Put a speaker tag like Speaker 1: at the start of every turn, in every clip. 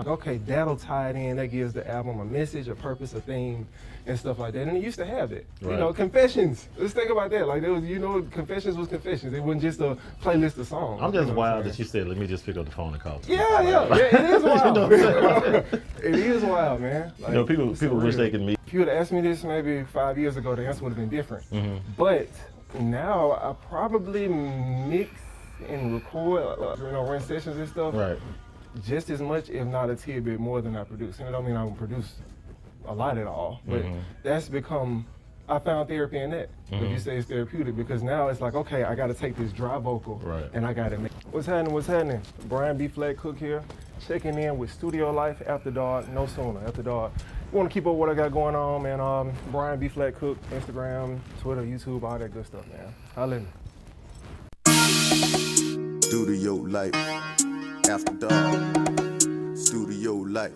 Speaker 1: okay, that'll tie it in. That gives the album a message, a purpose, a theme, and stuff like that. And it used to have that.
Speaker 2: Right.
Speaker 1: You know, Confessions. Let's think about that. Like, there was, you know, Confessions was Confessions. It wasn't just a playlist of songs.
Speaker 2: I'm just wild that you said, let me just pick up the phone and call.
Speaker 1: Yeah, it is wild.
Speaker 2: You know
Speaker 1: it is wild, man. Like,
Speaker 2: you know, people wish they could meet.
Speaker 1: If you would have asked me this maybe 5 years ago, the answer would have been different. But now I probably mix and record, you know, run sessions and stuff.
Speaker 2: Right.
Speaker 1: Just as much, if not a tidbit more than I produce. And it don't mean I don't produce a lot at all, but that's become, I found therapy in that. If you say it's therapeutic, because now it's like, okay, I gotta take this dry vocal and I gotta make. What's happening? Brian B. Flat Cook here, checking in with Studio Life After Dark, no sooner, After Dark. You wanna keep up what I got going on, man. Brian B. Flat Cook, Instagram, Twitter, YouTube, all that good stuff, man. Holla at me.
Speaker 3: Studio Life After Dark. Studio Life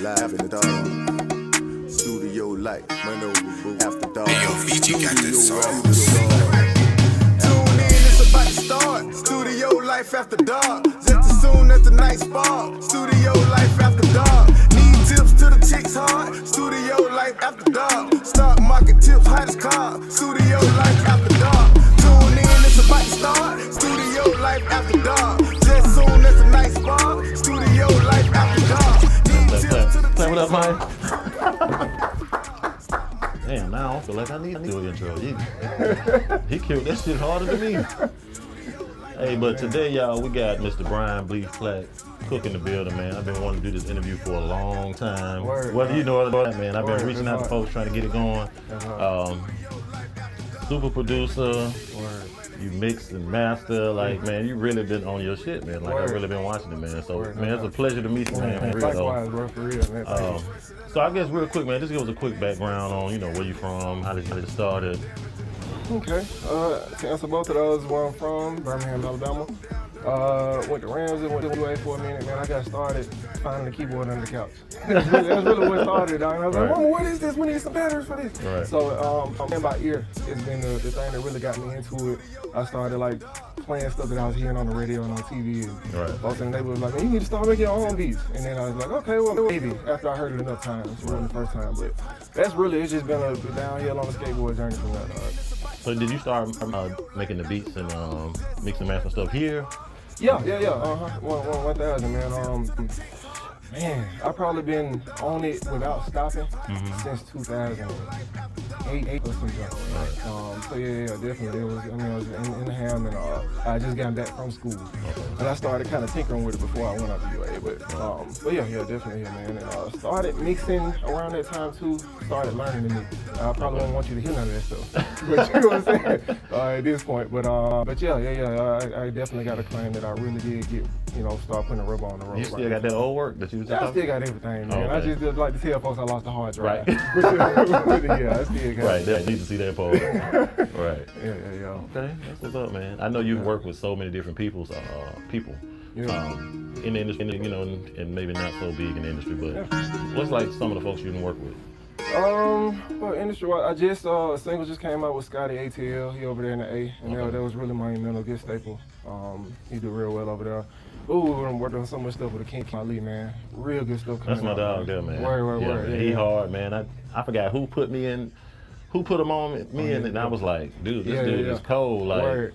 Speaker 3: Live in the dark. Studio Life After Dark.
Speaker 4: Hey, yo, Fiji got this song.
Speaker 3: Tune in, it's about to start. Studio Life After Dark. Just as soon as the night spark. Studio Life After Dark. Need tips to the chicks hard. Studio Life After Dark. Stock market tips, hottest car. Studio Life After Dark. Tune in, it's about to start. Studio Life After Dark. Just soon as the night spark. Studio Life After Dark. Need tips to the
Speaker 2: Play what up,
Speaker 3: chicks.
Speaker 2: Mike? Damn, now I feel like I need to do an intro. He killed that shit harder than me. Hey, but today, y'all, we got Mr. Brian B. Flat Cook in the building, man. I've been wanting to do this interview for a long time. Whether you know it or not, man, I've been reaching out to folks trying to get it going. Super producer. You mix and master, like, man, you really been on your shit, man. Like, I've really been watching it, man. So, man, it's a pleasure to meet you, man.
Speaker 1: Likewise, bro, for real, man.
Speaker 2: So I guess real quick, man, just give us a quick background on, you know, where you from, how did you get started.
Speaker 1: Okay, to answer both of those, where I'm from, Birmingham, Alabama. Went to Ramsey, went to UA for a minute, man. I got started finding the keyboard under the couch. That's really what started, dog. And I was like, Mama, what is this? We need some batteries for this.
Speaker 2: Right.
Speaker 1: So, playing by ear, it's been the thing that really got me into it. I started like playing stuff that I was hearing on the radio and on TV. And folks in the neighborhood was like, man, you need to start making your own beats. And then I was like, okay, well, maybe after I heard it enough times. It wasn't the first time, but that's really, it's just been a downhill on the skateboard journey from that.
Speaker 2: So did you start making the beats and mixing and mastering stuff here?
Speaker 1: Yeah. 1,000, man. Man, I've probably been on it without stopping since 2008 or something. So yeah, definitely. It was, I was in the ham, and I just got back from school, and I started kind of tinkering with it before I went out to UA. But yeah, definitely, man. And started mixing around that time too. Started learning to mix. I probably don't want you to hear none of that stuff, but you know what I'm saying at this point. But yeah. I definitely got to claim that I really did get, start putting a rubber on the road.
Speaker 2: You still got that old work that you was talking about?
Speaker 1: I still got everything, man. I just like to tell folks I lost the hard drive.
Speaker 2: Right.
Speaker 1: Yeah, I still got
Speaker 2: right, I need to see that part. Right.
Speaker 1: Yeah.
Speaker 2: Okay, that's what's up, man. I know you've worked with so many different people in the industry, and maybe not so big in the industry, but what's like some of the folks you didn't work with?
Speaker 1: Well, industry-wise, I just a single just came out with Scotty ATL. He over there in the A, and that was really monumental, good staple. He do real well over there. Ooh, I'm working on so much stuff with Akeem Ali, man. Real good stuff coming out.
Speaker 2: That's my dog there, man.
Speaker 1: Word.
Speaker 2: Yeah, he hard, man. I forgot who put him on me, and I was like, dude, this dude is cold. Like,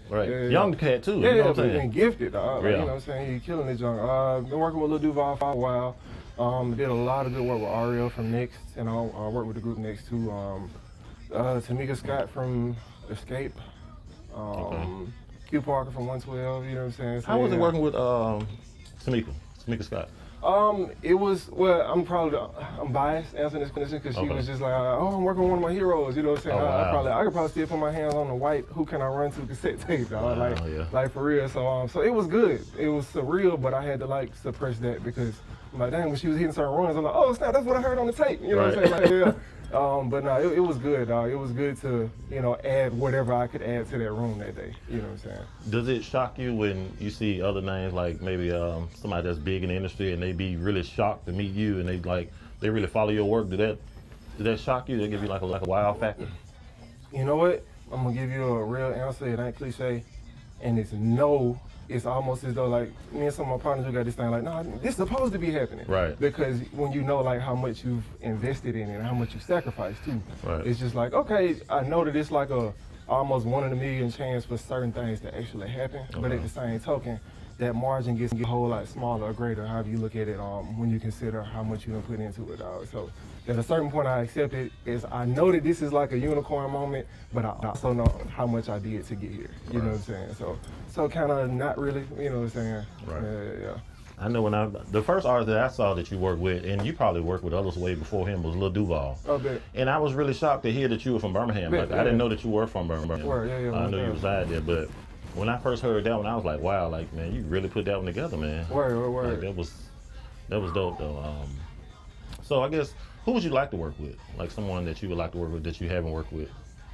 Speaker 2: young cat too.
Speaker 1: Yeah,
Speaker 2: you know what I'm saying?
Speaker 1: Been gifted, dog.
Speaker 2: Yeah.
Speaker 1: You know what I'm saying? He's killing this young. Been working with Lil Duval for a while. Did a lot of good work with Ariel from Next, and I worked with the group Next too. Tamika Scott from Escape. Q Parker from 112. You know what I'm saying? So,
Speaker 2: how was it working with Tamika Scott?
Speaker 1: It was, I'm biased answering this question because she was just like, I'm working with one of my heroes, you know what I'm saying? I could probably still put my hands on the white Who Can I Run To cassette tape, dog. Like for real. So it was good. It was surreal, but I had to suppress that because I'm like, dang, when she was hitting certain runs, I'm like, oh snap, that's what I heard on the tape. You know what I'm saying? But no, it was good, dog. It was good to, add whatever I could add to that room that day. You know what I'm saying?
Speaker 2: Does it shock you when you see other names like maybe somebody that's big in the industry and they be really shocked to meet you and they really follow your work? Did that shock you? Did it give you like a wow factor?
Speaker 1: You know what? I'm gonna give you a real answer. It ain't cliche, and it's no it's almost as though like me and some of my partners, we got this thing like, no, this is supposed to be happening.
Speaker 2: Right.
Speaker 1: Because when you know like how much you've invested in it and how much you sacrificed too,
Speaker 2: Right.
Speaker 1: it's just like, okay, I know that it's like a almost 1 in a million chance for certain things to actually happen, but at the same token, that margin gets a whole lot smaller or greater, however you look at it, when you consider how much you done put into it, dog. So at a certain point I accept it, is I know that this is like a unicorn moment, but I also know how much I did to get here, you know what I'm saying? So kind of not really, you know what I'm saying?
Speaker 2: Right.
Speaker 1: Yeah.
Speaker 2: I know the first artist that I saw that you worked with, and you probably worked with others way before him, was Lil Duval.
Speaker 1: Oh, bet.
Speaker 2: And I was really shocked to hear that you were from Birmingham.
Speaker 1: Bet,
Speaker 2: Like, I didn't know that you were from Birmingham.
Speaker 1: Word, yeah,
Speaker 2: I knew you reside there, but when I first heard that one, I was like, wow, like, man, you really put that one together, man.
Speaker 1: Word.
Speaker 2: Like, that was dope, though. So I guess, who would you like to work with? Like someone that you would like to work with that you haven't worked with?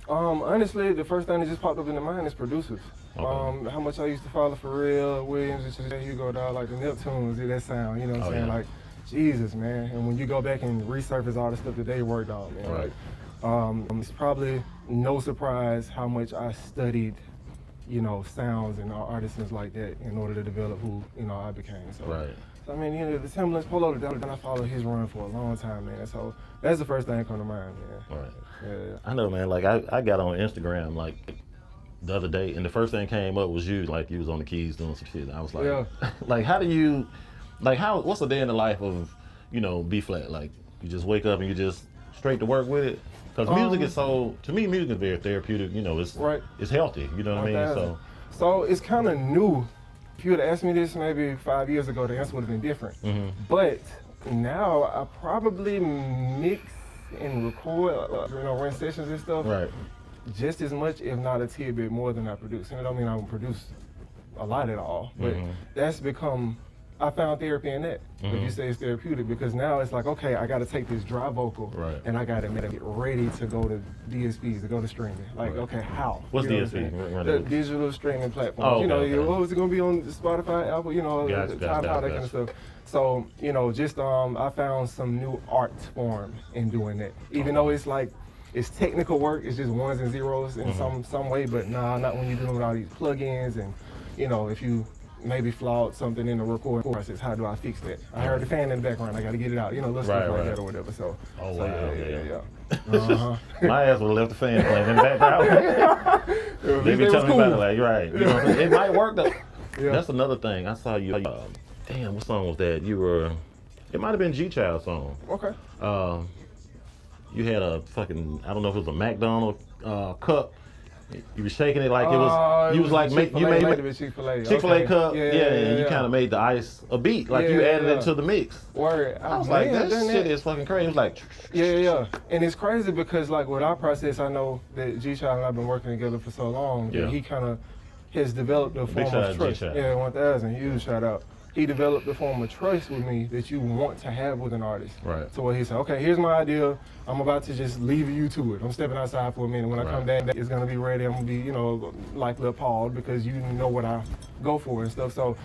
Speaker 1: Honestly, the first thing that just popped up in the mind is producers.
Speaker 2: Okay.
Speaker 1: How much I used to follow Pharrell Williams and Hugo Dog, like the Neptunes, that sound, you know what I'm saying?
Speaker 2: Yeah.
Speaker 1: Like, Jesus, man. And when you go back and resurface all the stuff that they worked on, man,
Speaker 2: Right.
Speaker 1: it's probably no surprise how much I studied, you know, sounds and artisans like that in order to develop who, you know, I became. So,
Speaker 2: Right.
Speaker 1: so I mean, you know, the semblance, Polo, then I followed his run for a long time, man. So that's the first thing that come to mind, man.
Speaker 2: Right.
Speaker 1: Yeah.
Speaker 2: I know, man. Like, I got on Instagram, like, the other day, and the first thing came up was you, like, you was on the keys doing some shit. And I was like,
Speaker 1: Yeah.
Speaker 2: like, how do you, like, what's a day in the life of, you know, B-flat? Like, you just wake up and you just straight to work with it? Because music is to me, music is very therapeutic. You know, it's healthy. You know what I mean?
Speaker 1: So it's kind of new. If you would have asked me this maybe 5 years ago, the answer would have been different. But now I probably mix and record, you know, run sessions and stuff.
Speaker 2: Right.
Speaker 1: Just as much, if not a tidbit more than I produce. And it don't mean I don't produce a lot at all, but that's become, I found therapy in that. If you say it's therapeutic, because now it's like, okay, I got to take this dry vocal, and I got to get ready to go to DSPs, to go to streaming. Like, okay, how?
Speaker 2: What's
Speaker 1: you know
Speaker 2: DSP?
Speaker 1: The digital streaming platform.
Speaker 2: Oh,
Speaker 1: you know,
Speaker 2: okay.
Speaker 1: Is it gonna be on Spotify, Apple? You know,
Speaker 2: Gotcha,
Speaker 1: that kind of stuff. So, you know, just I found some new art form in doing that. Even though it's like, it's technical work, it's just ones and zeros in some way, but nah, not when you're doing all these plugins and, you know, if you maybe flawed something in the recording process, how do I fix that? I heard the fan in the background, I gotta get it out, you know, little stuff like that or whatever. So,
Speaker 2: yeah. My ass would have left the fan playing in the background. They be telling me about it, like, right. You know what I'm saying? It might work though. That's another thing. I saw you, damn, what song was that? It might have been G-Child's song.
Speaker 1: Okay.
Speaker 2: You had a fucking, I don't know if it was a McDonald's cup. You were shaking it like it was. You was like you made Chick-fil-A cup. Yeah, and you kind of made the ice a beat, like you added it to the mix.
Speaker 1: Word.
Speaker 2: I was like, that shit is fucking crazy. It was like,
Speaker 1: yeah, and it's crazy because like with our process, I know that G-Child and I've been working together for so long that he kind of has developed a form of trust. Yeah, 1,000, huge shout out. He developed a form of trust with me that you want to have with an artist. Right. So where he said, okay, here's my idea. I'm about to just leave you to it. I'm stepping outside for a minute. When I come back, it's gonna be ready. I'm gonna be, you know, likely appalled because you know what I go for and stuff. So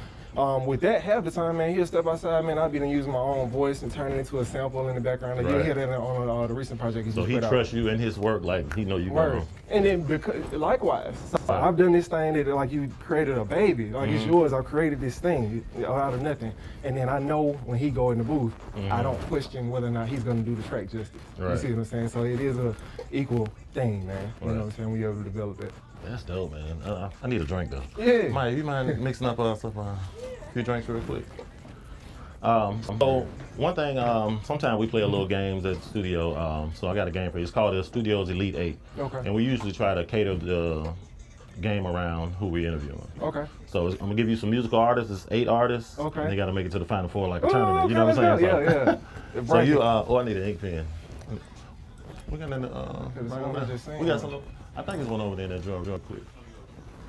Speaker 1: with that, half the time, man, he'll step outside, man, I'll be using my own voice and turn it into a sample in the background. And you'll hear that on the recent project.
Speaker 2: So he trusts you in his work, like he know you going.
Speaker 1: And then because likewise, so I've done this thing that like you created a baby, like it's yours. I've created this thing out of nothing, and then I know when he go in the booth, I don't question whether or not he's gonna do the track justice. You see what I'm saying? So it is a equal thing, man. You know what I'm saying? We able to develop it.
Speaker 2: That's dope, man. I need a drink though.
Speaker 1: Yeah.
Speaker 2: Mike, you mind mixing up a few drinks real quick? So one thing, sometimes we play a little games at the studio. So I got a game for you. It's called the Studio's Elite 8. Okay. And we usually try to cater the game around who we're interviewing. Okay. So I'm gonna give you some musical artists. It's 8 artists. Okay. And they gotta make it to the Final Four like a tournament. You know what I'm saying? Yeah. So you, I need an ink pen. We got we got some. I think there's one over there in that drawer real quick.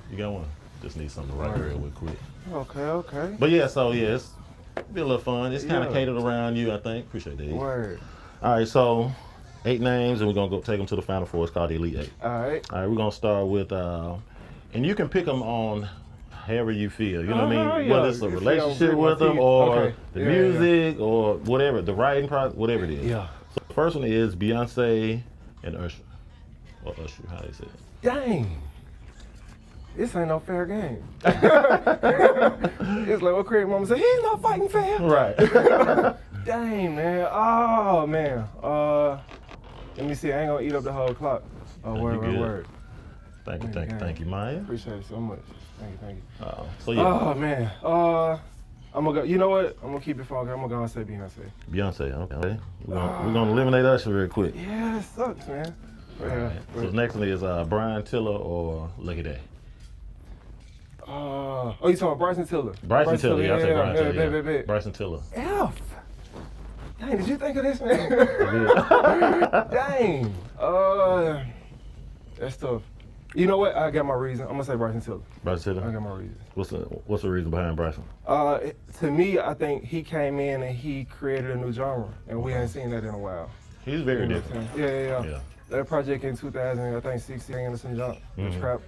Speaker 2: You got one? Just need something to write real quick. Okay. But yeah, so it's be a little fun. It's kind of catered around you, I think. Appreciate that. Word. All right, so 8 names, and we're gonna go take them to the Final Four. It's called the Elite 8. All right, we're gonna start with, and you can pick them on however you feel. You know what I mean? Whether it's a relationship with them, or the music, or whatever, the writing process, whatever it is. Yeah. So the first one is Beyonce and Usher. Or Usher, how they say it.
Speaker 1: Dang. this ain't no fair game. It's like what Craig Mama said, he's not fighting fair.
Speaker 2: Right.
Speaker 1: Dang, man. Oh, man. Let me see. I ain't gonna eat up the whole clock. Oh,
Speaker 2: You
Speaker 1: word.
Speaker 2: good. Thank you, Maya.
Speaker 1: Appreciate it so much. Thank you.
Speaker 2: So yeah.
Speaker 1: Oh, man. I'm gonna go. You know what? I'm gonna keep it funky. I'm gonna go and say Beyonce.
Speaker 2: Beyonce, okay. We're gonna eliminate Usher real quick.
Speaker 1: Yeah, it sucks, man.
Speaker 2: Right. So the next one is Brian Tiller or Lucky Day.
Speaker 1: Oh, you talking about Bryson Tiller?
Speaker 2: Bryson Tiller, yeah, I say Brian Tiller.
Speaker 1: Yeah.
Speaker 2: Bryson Tiller.
Speaker 1: F. Dang, did you think of this, man? Dang. That's tough. You know what? I got my reason. I'm gonna say Bryson Tiller.
Speaker 2: Bryson Tiller?
Speaker 1: I got my reason.
Speaker 2: What's the reason behind Bryson?
Speaker 1: To me, I think he came in and he created a new genre, and we ain't seen that in a while.
Speaker 2: He's very different.
Speaker 1: Yeah. That project in 2000, I think 16 Anderson jump, trap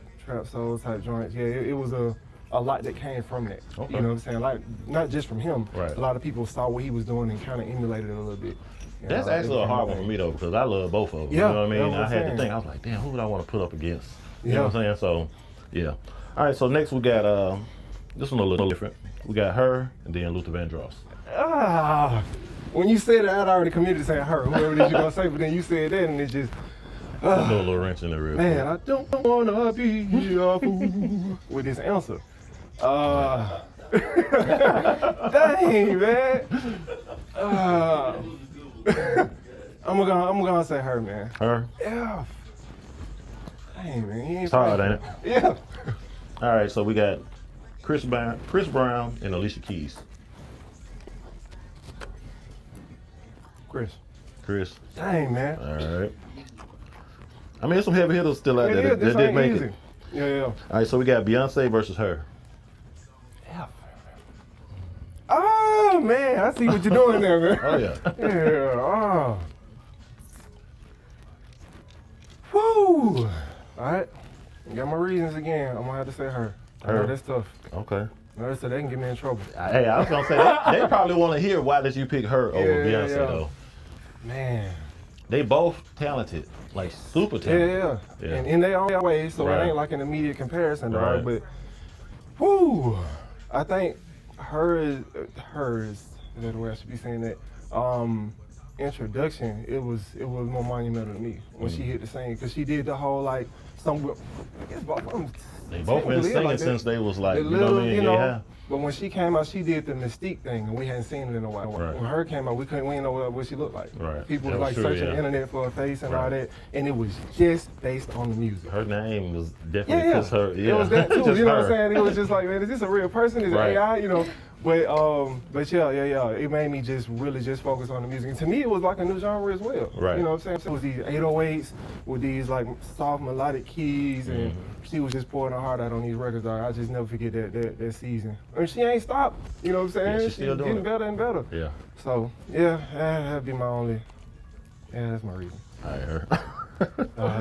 Speaker 1: soul type joints. Yeah, it was a lot that came from that.
Speaker 2: Okay.
Speaker 1: You know what I'm saying? Like not just from him.
Speaker 2: Right.
Speaker 1: A lot of people saw what he was doing and kind of emulated it a little bit.
Speaker 2: That's actually a hard one for me though, because I love both of them.
Speaker 1: Yeah,
Speaker 2: you know what I mean?
Speaker 1: that's what
Speaker 2: I
Speaker 1: I'm
Speaker 2: had to
Speaker 1: saying.
Speaker 2: think. I was like, damn, who would I want to put up against? You
Speaker 1: Yeah.
Speaker 2: know what I'm saying? So, yeah. All right. So next we got this one a little different. We got her and then Luther Vandross.
Speaker 1: When you said that, I'd already committed to saying her, whoever it is you're gonna say, but then you said that and it just.
Speaker 2: Throw a little wrench in the real
Speaker 1: Man,
Speaker 2: quick.
Speaker 1: I don't wanna be a fool with this answer. Dang, man. I'm gonna say her, man.
Speaker 2: Her?
Speaker 1: Yeah. Dang, man. He ain't
Speaker 2: It's hard,
Speaker 1: right.
Speaker 2: ain't it?
Speaker 1: Yeah.
Speaker 2: All right. So we got Chris Brown and Alicia Keys.
Speaker 1: Chris. Dang, man.
Speaker 2: All right. I mean, there's some heavy hitters still out there that
Speaker 1: This
Speaker 2: did
Speaker 1: ain't
Speaker 2: make
Speaker 1: easy.
Speaker 2: it.
Speaker 1: Yeah.
Speaker 2: All right. So we got Beyonce versus her.
Speaker 1: Oh, man. I see what you're doing there, man.
Speaker 2: Oh yeah.
Speaker 1: Yeah. Woo. All right. Got my reasons again. I'm gonna have to say her.
Speaker 2: Her.
Speaker 1: That's tough.
Speaker 2: Okay.
Speaker 1: No, so they can get me in trouble.
Speaker 2: Hey, I was gonna say they probably want to hear why did you pick her over Beyonce though.
Speaker 1: Man.
Speaker 2: They both talented, like super talented.
Speaker 1: Yeah. And in their own way, so
Speaker 2: Right.
Speaker 1: it ain't like an immediate comparison,
Speaker 2: Right.
Speaker 1: dog. But, whoo, I think hers, is that the way I should be saying that? Introduction, it was more monumental to me when she hit the scene, because she did the whole like I guess both of them.
Speaker 2: They both been singing
Speaker 1: like
Speaker 2: since they was like,
Speaker 1: the
Speaker 2: you know what I mean? Yeah.
Speaker 1: But when she came out, she did the Mystique thing, and we hadn't seen it in a while.
Speaker 2: Right.
Speaker 1: When her came out, we didn't know what she looked like.
Speaker 2: Right.
Speaker 1: People
Speaker 2: That
Speaker 1: was
Speaker 2: was
Speaker 1: like
Speaker 2: true,
Speaker 1: searching
Speaker 2: yeah.
Speaker 1: the internet for her face and all
Speaker 2: Right.
Speaker 1: that, and it was just based on the music.
Speaker 2: Her name was definitely
Speaker 1: Yeah.
Speaker 2: just her. Yeah.
Speaker 1: It was that too.
Speaker 2: Just
Speaker 1: You know what
Speaker 2: her.
Speaker 1: I'm saying? It was just like, man, is this a real person? Is it
Speaker 2: Right.
Speaker 1: AI? You know. But yeah. It made me just really just focus on the music. And to me, it was like a new genre as well.
Speaker 2: Right.
Speaker 1: You know what I'm saying? So it was these 808s with these like soft melodic keys, and she was just pouring her heart out on these records. Dog. I just never forget that season. And she ain't stopped. You know what I'm saying?
Speaker 2: Yeah, she's still doing
Speaker 1: getting
Speaker 2: it.
Speaker 1: better and better.
Speaker 2: Yeah.
Speaker 1: So yeah, that'd be my only. Yeah, that's my reason.
Speaker 2: All right, her.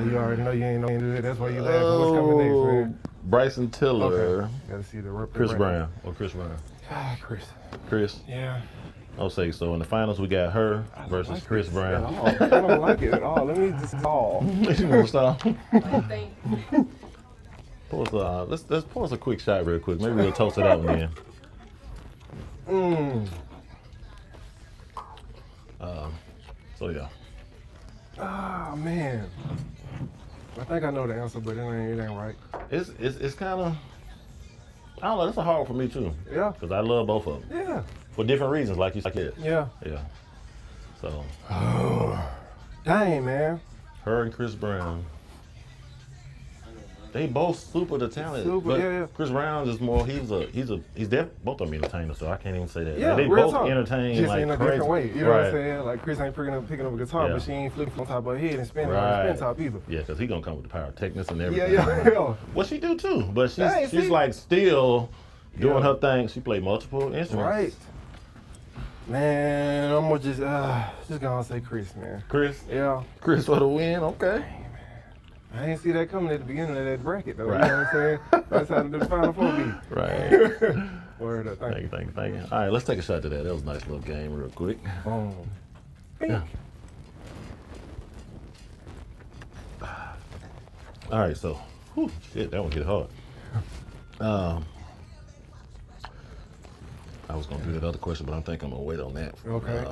Speaker 1: You already know you ain't no into it. That's why you laughing. What's coming next, man?
Speaker 2: Bryson Tiller,
Speaker 1: Okay. Gotta see the
Speaker 2: Chris Brown, or Chris Brown.
Speaker 1: Chris.
Speaker 2: Chris.
Speaker 1: Yeah.
Speaker 2: I'll say so. In the finals, we got her versus
Speaker 1: like
Speaker 2: Chris
Speaker 1: this
Speaker 2: Brown.
Speaker 1: at all. I don't like it at all. Let me just call.
Speaker 2: You wanna stop? Pour us, let's pour us a quick shot real quick. Maybe we'll toast it out then. So yeah.
Speaker 1: Oh man. I think I know the answer, but it ain't right.
Speaker 2: It's kind of, I don't know. It's a hard one for me too.
Speaker 1: Yeah.
Speaker 2: Because I love both of them
Speaker 1: Yeah.
Speaker 2: for different reasons, like you said.
Speaker 1: Yeah.
Speaker 2: Yeah. So
Speaker 1: Dang, man.
Speaker 2: her and Chris Brown, they both super talented.
Speaker 1: Super,
Speaker 2: but
Speaker 1: yeah.
Speaker 2: Chris Brown is more. He's both of them entertainers, so I can't even say that.
Speaker 1: Yeah,
Speaker 2: they
Speaker 1: real
Speaker 2: both
Speaker 1: talk.
Speaker 2: entertain
Speaker 1: Just
Speaker 2: like
Speaker 1: in a
Speaker 2: crazy.
Speaker 1: different way. You know what I'm
Speaker 2: Right.
Speaker 1: saying? Like Chris ain't picking up a guitar,
Speaker 2: Yeah.
Speaker 1: but she ain't flipping on top of her head and spinning on the
Speaker 2: Right.
Speaker 1: spin top either.
Speaker 2: Yeah, because he gonna come with the pyrotechnics and
Speaker 1: Yeah,
Speaker 2: everything.
Speaker 1: yeah.
Speaker 2: Well, she do too, but
Speaker 1: Dang,
Speaker 2: she's
Speaker 1: see?
Speaker 2: like still doing
Speaker 1: Yeah.
Speaker 2: her thing. She played multiple instruments.
Speaker 1: Right. Man, I'm gonna just gonna say Chris, man.
Speaker 2: Chris
Speaker 1: Yeah.
Speaker 2: for the win. Okay.
Speaker 1: I didn't see that coming at the beginning of that bracket though.
Speaker 2: Right.
Speaker 1: You know what I'm saying? That's how the Final Four be.
Speaker 2: Right.
Speaker 1: Word up. Thank you.
Speaker 2: Thank you. All right, let's take a shot to that. That was a nice little game, real quick.
Speaker 1: Yeah.
Speaker 2: All right, so, shit, that one hit hard. I was gonna do that other question, but I think I'm gonna wait on that.
Speaker 1: Okay.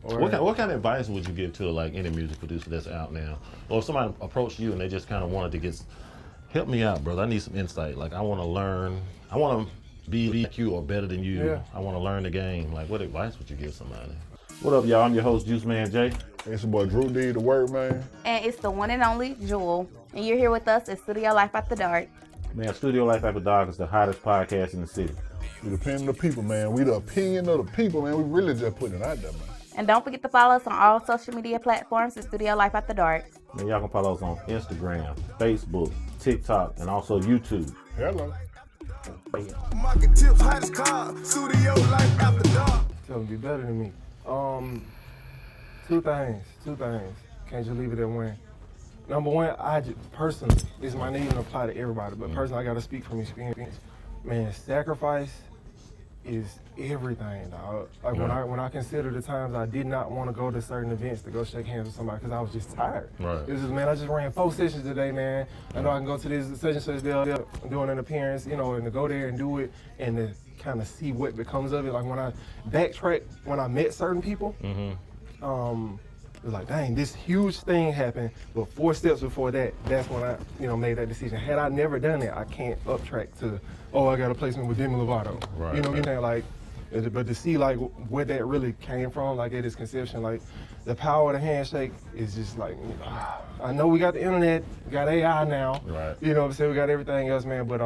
Speaker 2: What kind of advice would you give to like any music producer that's out now, or if somebody approached you and they just kind of wanted to help me out, brother? I need some insight. Like I want to learn. I want to be like you or better than you.
Speaker 1: Yeah.
Speaker 2: I want to learn the game. Like what advice would you give somebody? What up, y'all? I'm your host, JuiceManJay.
Speaker 5: It's your boy Drew D, the word man.
Speaker 6: And it's the one and only Jewel. And you're here with us at Studio Life After Dark.
Speaker 2: Man, Studio Life After Dark is the hottest podcast in the city.
Speaker 5: We the opinion of the people, man. We the opinion of the people, man. We really just putting it out there, man.
Speaker 6: And don't forget to follow us on all social media platforms at Studio Life After Dark.
Speaker 2: Man, y'all can follow us on Instagram, Facebook, TikTok, and also YouTube.
Speaker 5: Hello.
Speaker 3: Market tips, hottest car, studio life after dark.
Speaker 1: Tell them be better than me. Two things. Can't just leave it at one. Number one, I just, personally, this might not even apply to everybody, but personally, I gotta speak from experience. Man, sacrifice is everything, dog. Like when I consider the times I did not want to go to certain events to go shake hands with somebody because I was just tired.
Speaker 2: Right.
Speaker 1: This is, man, I just ran 4 sessions today, man. I know I can go to this session they're doing an appearance, you know, and to go there and do it and to kind of see what becomes of it. Like when I backtrack, when I met certain people, it was like, dang, this huge thing happened, but 4 steps before that, that's when I, made that decision. Had I never done that, I can't uptrack to, I got a placement with Demi Lovato.
Speaker 2: Right.
Speaker 1: You know what I'm saying? Like, but to see like where that really came from, like at its conception, like the power of the handshake is just like, I know we got the internet, we got AI now.
Speaker 2: Right.
Speaker 1: You know what I'm saying? We got everything else, man, but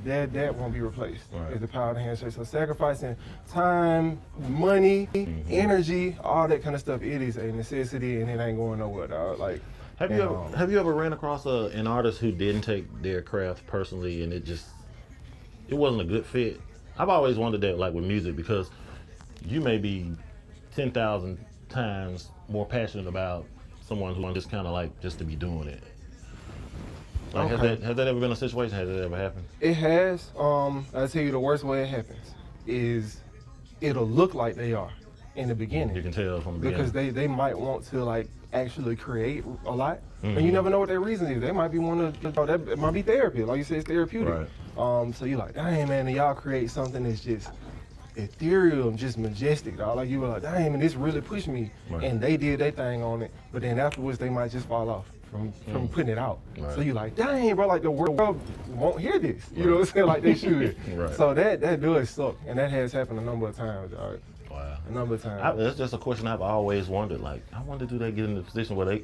Speaker 1: that won't be replaced.
Speaker 2: Right.
Speaker 1: Is the power of the handshake. So sacrificing time, money, energy, all that kind of stuff, it is a necessity and it ain't going nowhere, dog. Like,
Speaker 2: Have you ever ran across an artist who didn't take their craft personally and it wasn't a good fit? I've always wondered that, like with music, because you may be 10,000 times more passionate about someone who just kind of like just to be doing it. Like,
Speaker 1: Okay.
Speaker 2: has that ever been a situation? Has that ever happened?
Speaker 1: It has. I'll tell you the worst way it happens is it'll look like they are in the beginning.
Speaker 2: You can tell from the beginning.
Speaker 1: Because they might want to like actually create a lot, and you never know what their reason is. They might be it might be therapy, like you said, it's therapeutic.
Speaker 2: Right.
Speaker 1: So you're like, dang man, and y'all create something that's just ethereal and just majestic, dog. Like you were like, dang man, this really pushed me,
Speaker 2: Right.
Speaker 1: and they did their thing on it. But then afterwards, they might just fall off from putting it out.
Speaker 2: Right.
Speaker 1: So you're like, dang bro, like the world won't hear this. You know what I'm saying? Like they should.
Speaker 2: Right.
Speaker 1: So that does suck, and that has happened a number of times, dog.
Speaker 2: Wow.
Speaker 1: A number of times.
Speaker 2: That's just a question I've always wondered. Like, I wonder, do they get in the position where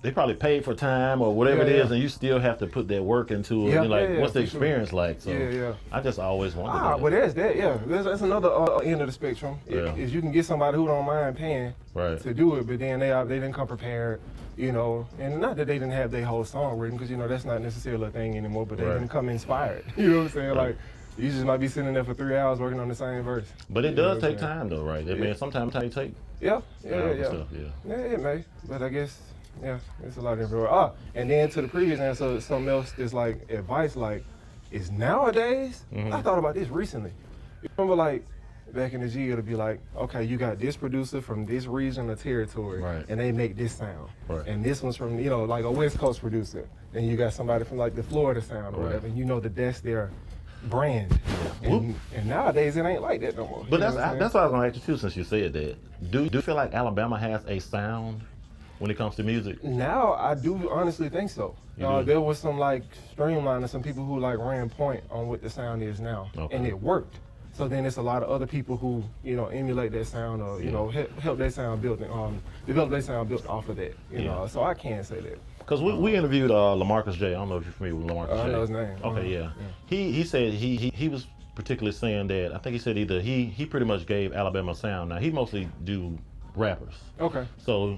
Speaker 2: they probably paid for time or whatever it is, and you still have to put that work into it.
Speaker 1: Yeah,
Speaker 2: and like,
Speaker 1: yeah,
Speaker 2: what's the
Speaker 1: for sure.
Speaker 2: experience like? So
Speaker 1: Yeah.
Speaker 2: I just always wondered. that.
Speaker 1: Well, there's that, yeah. That's another end of the spectrum.
Speaker 2: Yeah.
Speaker 1: Is you can get somebody who don't mind paying
Speaker 2: Right.
Speaker 1: to do it, but then they didn't come prepared, and not that they didn't have their whole song written, because that's not necessarily a thing anymore, but they
Speaker 2: Right.
Speaker 1: didn't come inspired. You know what I'm saying?
Speaker 2: Right.
Speaker 1: Like, you just might be sitting there for 3 hours working on the same verse.
Speaker 2: But it
Speaker 1: You know
Speaker 2: does
Speaker 1: what I'm
Speaker 2: take
Speaker 1: saying?
Speaker 2: time, though, right? I mean, sometimes it take
Speaker 1: Yeah.
Speaker 2: hours and stuff, yeah.
Speaker 1: Yeah, it may, but I guess, yeah, it's a lot everywhere. And then to the previous answer, something else that's like advice, like, is nowadays, I thought about this recently. You remember like, back in the G, it'll be like, okay, you got this producer from this region or territory,
Speaker 2: Right.
Speaker 1: and they make this sound.
Speaker 2: Right.
Speaker 1: And this one's from, like a West Coast producer. And you got somebody from like the Florida sound or
Speaker 2: Right.
Speaker 1: whatever, and that's their brand. And nowadays, it ain't like that no more.
Speaker 2: But
Speaker 1: You know what I'm saying?
Speaker 2: that's what I was gonna ask you too, since you said that. Do you feel like Alabama has a sound when it comes to music?
Speaker 1: Now I do honestly think so.
Speaker 2: You do?
Speaker 1: There was some like streamlining, some people who like ran point on what the sound is now,
Speaker 2: Okay.
Speaker 1: and it worked. So then it's a lot of other people who emulate that sound or help their sound build, develop their sound built off of that. You know, so I can say that.
Speaker 2: Because we interviewed LaMarcus J. I don't know if you're familiar with LaMarcus J.
Speaker 1: I know his name.
Speaker 2: Okay, yeah. He said he was particularly saying that, I think he said either he pretty much gave Alabama a sound. Now he mostly do rappers.
Speaker 1: Okay.
Speaker 2: So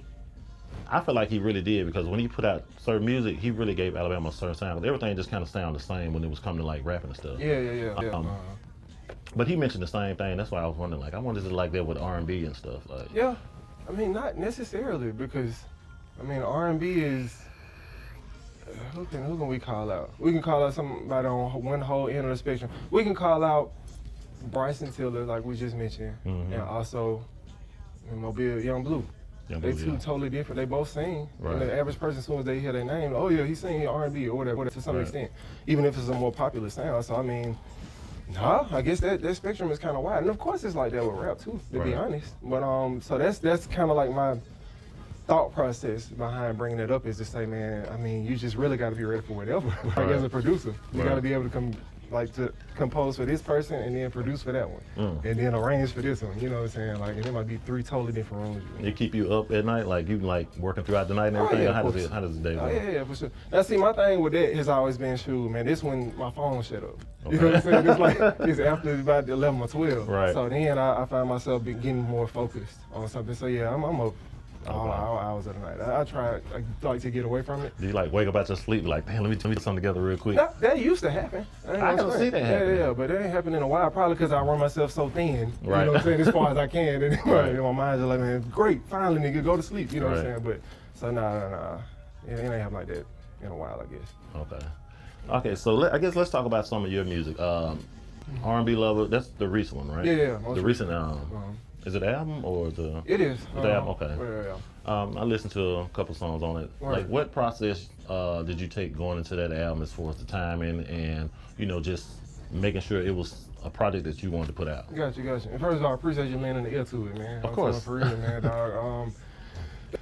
Speaker 2: I feel like he really did, because when he put out certain music, he really gave Alabama a certain sound. Everything just kind of sounded the same when it was coming to like rapping and stuff.
Speaker 1: Yeah.
Speaker 2: But he mentioned the same thing. That's why I was wondering, like, I wonder if it's like that with R&B and stuff. Like,
Speaker 1: Yeah, I mean not necessarily, because R&B is who can we call out? We can call out somebody on one whole end of the spectrum. We can call out Bryson Tiller, like we just mentioned, and also Mobile Young Blue.
Speaker 2: Young
Speaker 1: They
Speaker 2: Jeezy,
Speaker 1: two
Speaker 2: yeah.
Speaker 1: totally different. They both sing.
Speaker 2: Right.
Speaker 1: And the average person, as soon as they hear their name, oh yeah, he's singing R&B or whatever to some
Speaker 2: Right.
Speaker 1: extent, even if it's a more popular sound. So I mean, nah, I guess that spectrum is kind of wide. And of course it's like that with rap too, to be
Speaker 2: Right.
Speaker 1: honest. But so that's kind of like my thought process behind bringing that up is to say, man, I mean, you just really got to be ready for whatever. Like
Speaker 2: Right.
Speaker 1: as a producer, you
Speaker 2: Right.
Speaker 1: got to be able to to compose for this person and then produce for that one, and then arrange for this one. You know what I'm saying? Like, and it might be 3 totally different rooms.
Speaker 2: It keep you up at night, like you like working throughout the night and everything.
Speaker 1: yeah,
Speaker 2: how
Speaker 1: of
Speaker 2: does
Speaker 1: course.
Speaker 2: how does the day
Speaker 1: Oh,
Speaker 2: work?
Speaker 1: yeah, for sure. Now, see, my thing with that has always been, shoot, man, this when my phone shut up. You know what I'm saying? It's like, it's after about 11 or 12.
Speaker 2: Right.
Speaker 1: So then I find myself getting more focused on something. So yeah, I'm up all hours of the night. I like to get away from it.
Speaker 2: Do you like wake up out your sleep like, damn, let me put something together real quick?
Speaker 1: That used to happen.
Speaker 2: I can see that happening.
Speaker 1: Yeah, but that ain't happened in a while, probably because I run myself so thin.
Speaker 2: Right.
Speaker 1: You know what I'm saying? As far as I can. And
Speaker 2: Right.
Speaker 1: my mind's just like, man, great, finally, nigga, go to sleep. You know what I'm
Speaker 2: Right.
Speaker 1: saying? But, so nah. It ain't happened like that in a while, I guess.
Speaker 2: Okay, so I guess let's talk about some of your music. R&B Lover, that's the recent one, right?
Speaker 1: Yeah,
Speaker 2: The recent is it album or the?
Speaker 1: It is.
Speaker 2: The album, okay.
Speaker 1: Yeah.
Speaker 2: I listened to a couple songs on it.
Speaker 1: Right.
Speaker 2: Like, what process did you take going into that album as far as the timing and just making sure it was a project that you wanted to put out?
Speaker 1: Gotcha. And first of all, I appreciate you lending the ear to it, man.
Speaker 2: Of course.
Speaker 1: For real, man, dog.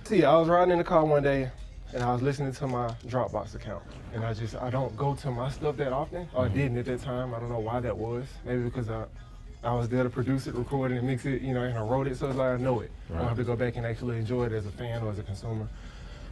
Speaker 1: See, I was riding in the car one day, and I was listening to my Dropbox account. And I don't go to my stuff that often. Or I didn't at that time. I don't know why that was. Maybe because I was there to produce it, record it, and mix it, and I wrote it, so it's like I know it. I don't have to go back and actually enjoy it as a fan or as a consumer.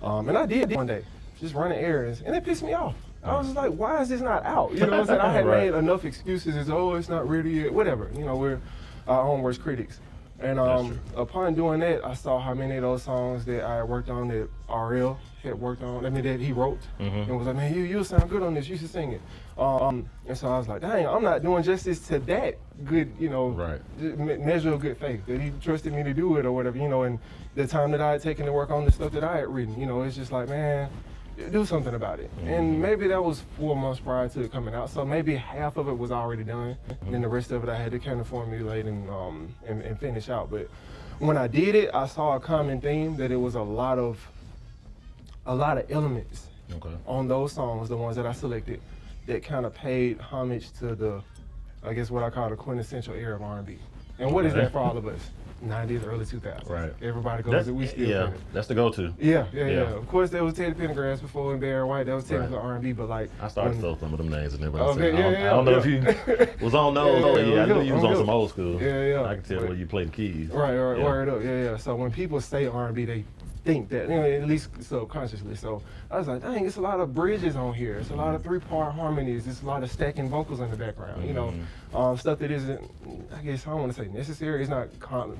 Speaker 1: And I did one day, just running errands, and it pissed me off. I was just like, why is this not out? You know what I'm saying? I had
Speaker 2: Right.
Speaker 1: made enough excuses as, oh, it's not ready yet, whatever. We're our own worst critics. And
Speaker 2: That's true.
Speaker 1: upon doing that, I saw how many of those songs that I worked on that RL had worked on, that he wrote, and was like, man, you sound good on this, you should sing it. And so I was like, dang, I'm not doing justice to that good,
Speaker 2: Right.
Speaker 1: measure of good faith, that he trusted me to do it or whatever, and the time that I had taken to work on the stuff that I had written, it's just like, man, do something about it. And maybe that was 4 months prior to it coming out, so maybe half of it was already done, and then the rest of it I had to kind of formulate and finish out. But when I did it, I saw a common theme, that it was a lot of elements on those songs, the ones that I selected, that kind of paid homage to the, I guess what I call the quintessential era of R&B. And what is that for all of us? 90s, early 2000s.
Speaker 2: Right.
Speaker 1: Everybody goes, we still
Speaker 2: yeah,
Speaker 1: in it.
Speaker 2: that's the go-to.
Speaker 1: Yeah. Of course, there was Teddy Pendergrass before and Barry White. That was technically R&B, but like
Speaker 2: I started to throw some of them names in there, but
Speaker 1: Okay,
Speaker 2: I don't know if you was on those. I knew you was on some old school.
Speaker 1: Yeah.
Speaker 2: I can tell where you played the keys.
Speaker 1: Right,
Speaker 2: Yeah.
Speaker 1: word up, yeah. So when people say R&B, they think that, at least subconsciously. So I was like, dang, it's a lot of bridges on here. It's a lot of 3-part harmonies. It's a lot of stacking vocals in the background. Stuff that isn't, I guess I don't want to say necessary. It's not common.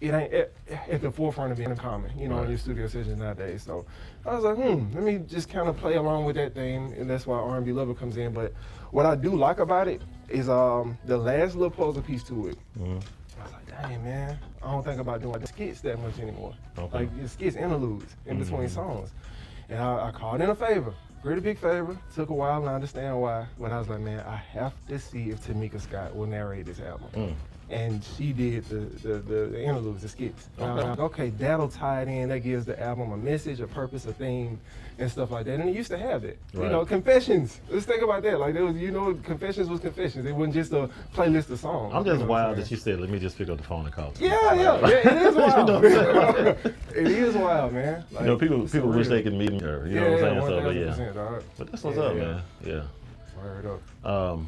Speaker 1: It ain't at the forefront of being common, in your studio sessions nowadays. So I was like, let me just kind of play along with that thing, and that's why R&B Lover comes in. But what I do like about it is the last little puzzle piece to it. I was like, dang, man, I don't think about doing skits that much anymore.
Speaker 2: Okay.
Speaker 1: Like skits, interludes in between songs. And I called in a favor, pretty big favor. Took a while, and I understand why. But I was like, man, I have to see if Tamika Scott will narrate this album. And she did the interludes, the skits. And I was like, okay, that'll tie it in. That gives the album a message, a purpose, a theme, and stuff like that. And it used to have that.
Speaker 2: Right.
Speaker 1: Confessions. Let's think about that. Like, there was, Confessions was Confessions. It wasn't just a playlist of songs.
Speaker 2: I'm just wild that you said, let me just pick up the phone and call.
Speaker 1: Yeah, it is wild. It is wild, man. Like,
Speaker 2: people wish
Speaker 1: surreal.
Speaker 2: they could meet her. You know what I'm saying? So, but
Speaker 1: 1000%, dog.
Speaker 2: But that's what's up, man. Yeah.
Speaker 1: Word up.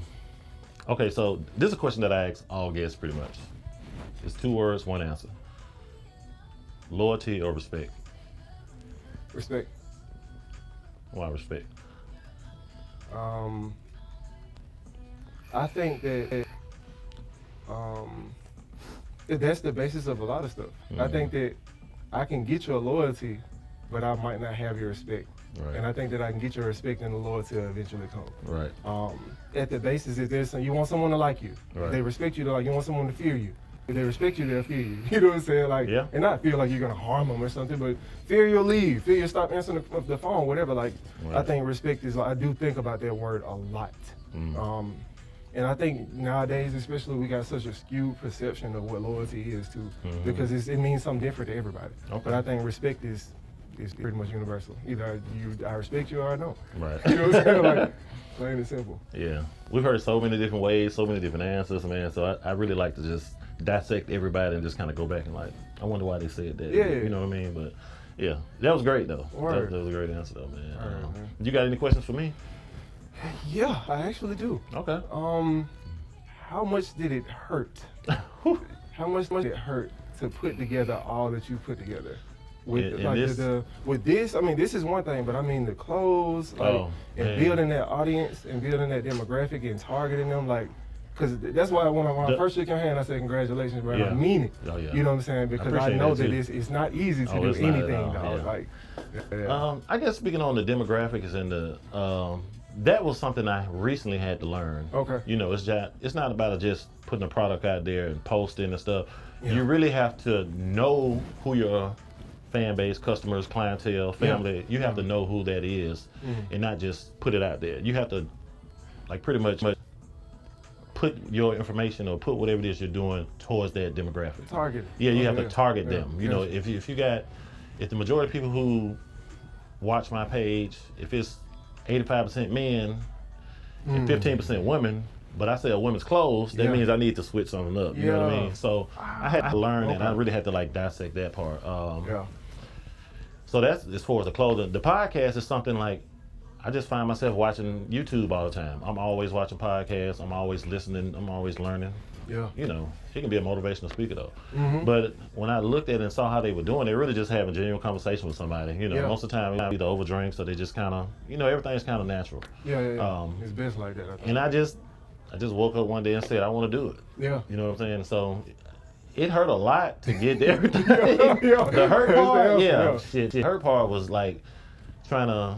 Speaker 2: Okay, so this is a question that I ask all guests pretty much. It's 2 words, 1 answer. Loyalty or respect?
Speaker 1: Respect.
Speaker 2: Why respect?
Speaker 1: I think that that's the basis of a lot of stuff. I think that I can get your loyalty, but I might not have your respect.
Speaker 2: Right.
Speaker 1: And I think that I can get your respect and the loyalty will eventually come.
Speaker 2: Right.
Speaker 1: At the basis, if you want someone to like you.
Speaker 2: Right.
Speaker 1: If they respect you, you want someone to fear you. If they respect you, they'll fear you. You know what I'm saying? Like,
Speaker 2: Yeah.
Speaker 1: and not feel like you're gonna harm them or something, but fear you'll leave, fear you'll stop answering the phone, whatever. Like,
Speaker 2: Right.
Speaker 1: I think respect is, I do think about that word a lot. And I think nowadays, especially, we got such a skewed perception of what loyalty is too, because it means something different to everybody.
Speaker 2: Okay.
Speaker 1: But I think respect is pretty much universal. Either I respect you or I don't.
Speaker 2: Right.
Speaker 1: You know what I'm saying? Like, plain and simple.
Speaker 2: Yeah, we've heard so many different ways, so many different answers, man. So I really like to just dissect everybody and just kind of go back and like, I wonder why they said that.
Speaker 1: Yeah.
Speaker 2: You know what I mean? But yeah, that was great though.
Speaker 1: Word.
Speaker 2: That was a great answer though, man.
Speaker 1: Word, man.
Speaker 2: You got any questions for me?
Speaker 1: Yeah, I actually do.
Speaker 2: Okay.
Speaker 1: How much did it hurt? How much did it hurt to put together all that you put together? With
Speaker 2: In
Speaker 1: like
Speaker 2: this?
Speaker 1: with this, I mean, this is one thing, but I mean the clothes, like, and
Speaker 2: man.
Speaker 1: building that audience and building that demographic and targeting them, like, because that's why when I first shook your hand, I said congratulations, bro.
Speaker 2: Yeah.
Speaker 1: I mean it.
Speaker 2: Oh, yeah.
Speaker 1: You know what I'm saying? Because I
Speaker 2: appreciate
Speaker 1: know
Speaker 2: that,
Speaker 1: that
Speaker 2: too.
Speaker 1: it's not easy to
Speaker 2: Oh,
Speaker 1: do
Speaker 2: it's not at
Speaker 1: anything,
Speaker 2: all,
Speaker 1: dog.
Speaker 2: yeah.
Speaker 1: Like, yeah.
Speaker 2: I guess speaking on the demographics and the that was something I recently had to learn.
Speaker 1: Okay.
Speaker 2: You know, it's not about just putting a product out there and posting and stuff.
Speaker 1: Yeah.
Speaker 2: You really have to know who your fan base, customers, clientele, family. You have to know who that is, and not just put it out there. You have to, like, pretty much put your information or put whatever it is you're doing towards that demographic.
Speaker 1: Target.
Speaker 2: Yeah, you
Speaker 1: Oh,
Speaker 2: have to target
Speaker 1: Yeah.
Speaker 2: them. You know, if the majority of people who watch my page, if it's 85% men and 15% women, but I sell women's clothes, that
Speaker 1: Yeah.
Speaker 2: means I need to switch something up. You know what I
Speaker 1: Yeah.
Speaker 2: mean? So I had to learn and I
Speaker 1: Okay.
Speaker 2: really had to like dissect that part.
Speaker 1: Yeah.
Speaker 2: So that's as far as the clothing. The podcast is something like I just find myself watching YouTube all the time. I'm always watching podcasts. I'm always listening. I'm always learning.
Speaker 1: Yeah.
Speaker 2: You know, he can be a motivational speaker though. But when I looked at it and saw how they were doing, they really just having genuine conversation with somebody. You know,
Speaker 1: Yeah.
Speaker 2: most of the time they either over drink, so they just kind of, you know, everything's kind of natural.
Speaker 1: Yeah. It's best like that, I think.
Speaker 2: And I just woke up one day and said I want to do it.
Speaker 1: Yeah.
Speaker 2: You know what I'm saying? So it hurt a lot to get everything.
Speaker 1: Yeah.
Speaker 2: The hurt part,
Speaker 1: Yeah.
Speaker 2: shit. The hurt part was like trying to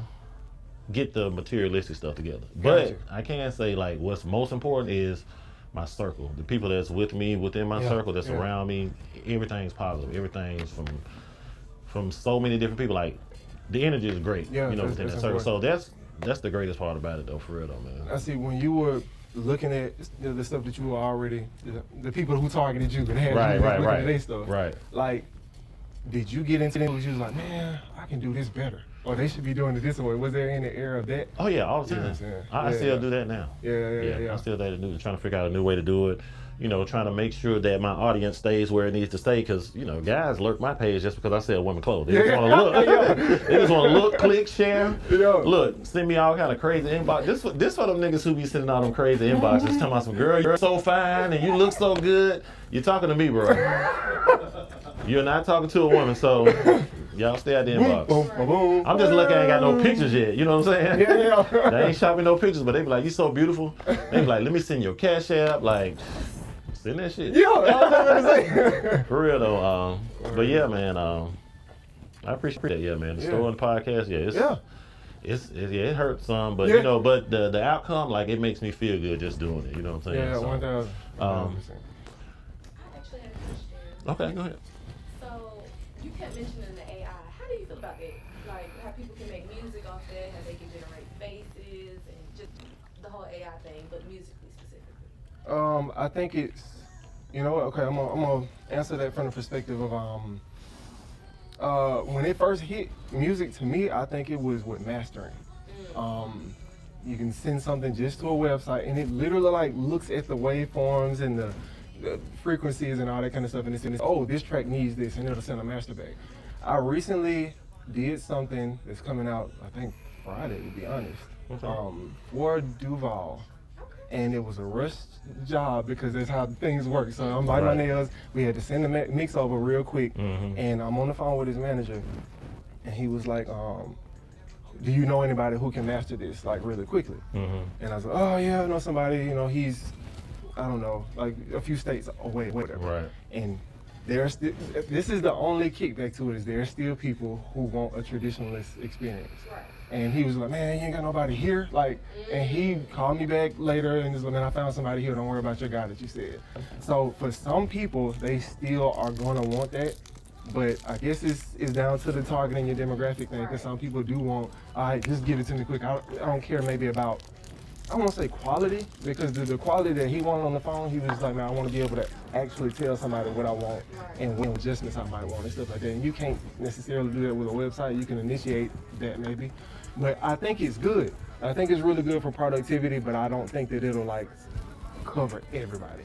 Speaker 2: get the materialistic stuff together. But
Speaker 1: Gotcha.
Speaker 2: I can say like what's most important is my circle, the people that's with me within my
Speaker 1: Yeah,
Speaker 2: circle, that's
Speaker 1: yeah.
Speaker 2: around me. Everything's positive. Everything's from so many different people. Like the energy is great.
Speaker 1: Yeah,
Speaker 2: you know,
Speaker 1: that's
Speaker 2: within that circle.
Speaker 1: important.
Speaker 2: So that's the greatest part about it, though, for real, though, man.
Speaker 1: I see when you were looking at the stuff that you were already, the people who targeted you and had
Speaker 2: Right,
Speaker 1: you
Speaker 2: right,
Speaker 1: looking
Speaker 2: right.
Speaker 1: at their stuff.
Speaker 2: Right.
Speaker 1: Like, did you get into that? You was like, man, I can do this better, or they should be doing it this way. Was there any era of that?
Speaker 2: Oh yeah, all the time.
Speaker 1: Yeah,
Speaker 2: I
Speaker 1: yeah.
Speaker 2: still do that now.
Speaker 1: Yeah.
Speaker 2: I still trying to figure out a new way to do it. You know, trying to make sure that my audience stays where it needs to stay. Because you know, guys lurk my page just because I sell women clothes. They just want to look. They just want to look, click, share.
Speaker 1: Yeah.
Speaker 2: Look, send me all kind of crazy inbox. This for them niggas who be sending all them crazy inboxes, talking about some girl, you're so fine and you look so good. You're talking to me, bro. You're not talking to a woman, so y'all stay out the inbox.
Speaker 1: Boom, boom, boom.
Speaker 2: I'm just lucky I ain't got no pictures yet. You know what I'm saying?
Speaker 1: Yeah.
Speaker 2: They ain't shot me no pictures, but they be like, you so beautiful. They be like, let me send your Cash App. Like, send that shit.
Speaker 1: Yeah, I was gonna say.
Speaker 2: For real though. But yeah, man. I appreciate that. Yeah, man. The store and the podcast. Yeah, it hurts some, but
Speaker 1: Yeah.
Speaker 2: you know, but the outcome, like, it makes me feel good just doing it. You know what I'm saying?
Speaker 1: Yeah,
Speaker 2: So,
Speaker 1: 1,000.
Speaker 7: I actually have a question.
Speaker 2: Okay, go ahead.
Speaker 7: So you kept mentioning the AI. How do you feel about that? Like how people can make music off that, how they can generate faces, and just the whole AI thing, but musically specifically.
Speaker 1: I think it's, you know what? Okay, I'm gonna answer that from the perspective of when it first hit music to me, I think it was with mastering. You can send something just to a website, and it literally like looks at the waveforms and the frequencies and all that kind of stuff, and it's oh, this track needs this, and it'll send a master back. I recently did something that's coming out, I think Friday, to be honest, for Duval. And it was a rush job because that's how things work. So I'm biting my nails. We had to send the mix over real quick. And I'm on the phone with his manager. And he was like, do you know anybody who can master this like really quickly? And I was like, oh yeah, I know somebody, you know, he's, I don't know, like a few states away, whatever.
Speaker 2: Right.
Speaker 1: And there's still, this is the only kickback to it, is there's still people who want a traditionalist experience.
Speaker 7: Right.
Speaker 1: And he was like, man, you ain't got nobody here. Like, and he called me back later and was like, man, I found somebody here. Don't worry about your guy that you said. So for some people, they still are gonna want that. But I guess it's down to the targeting your demographic thing, because some people do want, all right, just give it to me quick. I don't care maybe about I won't say quality, because the quality that he wanted on the phone, he was like, man, I want to be able to actually tell somebody what I want and what adjustments I might want and stuff like that. And you can't necessarily do that with a website. You can initiate that maybe. But I think it's good. I think it's really good for productivity, but I don't think that it'll like cover everybody.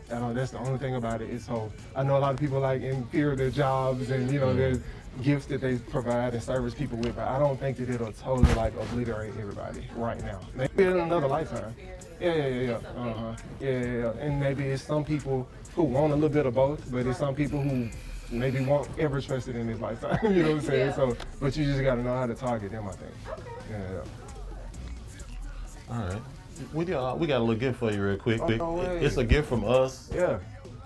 Speaker 1: That's the only thing about it. So I know a lot of people like in fear of their jobs and there's gifts that they provide and service people with, but I don't think that it'll totally like obliterate everybody right now. Maybe in another lifetime. Yeah. And maybe it's some people who want a little bit of both, but it's some people who maybe won't ever trust it in this lifetime. You know what I'm saying? So, but you just gotta know how to target them, I think. Yeah.
Speaker 2: All right. We got a little gift for you real quick.
Speaker 1: No way.
Speaker 2: It's a gift from us
Speaker 1: Yeah.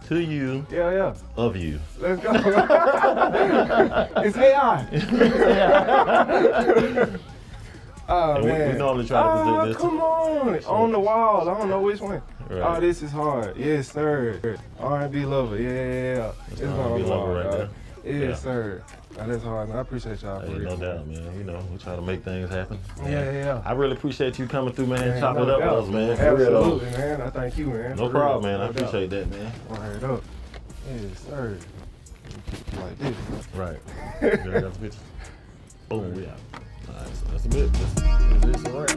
Speaker 2: to you
Speaker 1: Yeah.
Speaker 2: of you.
Speaker 1: Let's go. It's AI. Oh,
Speaker 2: And
Speaker 1: man.
Speaker 2: we normally try to present this.
Speaker 1: Come on the wall. I don't know which one.
Speaker 2: Right.
Speaker 1: Oh, this is hard. Yes, sir. R&B lover. Yeah. It's
Speaker 2: R&B
Speaker 1: on the wall,
Speaker 2: lover right
Speaker 1: dog.
Speaker 2: there.
Speaker 1: Yes,
Speaker 2: Yeah.
Speaker 1: sir. Oh, that's hard, man. I appreciate y'all for
Speaker 2: Hey,
Speaker 1: real.
Speaker 2: no doubt, man. We try to make things happen.
Speaker 1: Yeah.
Speaker 2: I really appreciate you coming through, man.
Speaker 1: Man,
Speaker 2: Chopping
Speaker 1: no
Speaker 2: it up
Speaker 1: doubt.
Speaker 2: with us, man. For real, though.
Speaker 1: Absolutely, man. I thank you, man.
Speaker 2: No
Speaker 1: For
Speaker 2: problem,
Speaker 1: real.
Speaker 2: man. I
Speaker 1: No doubt.
Speaker 2: appreciate that, man.
Speaker 1: Right up. Yes, sir. Like this.
Speaker 2: Right. You got the picture? Boom, we out. All right, so that's a bit. That's a wrap.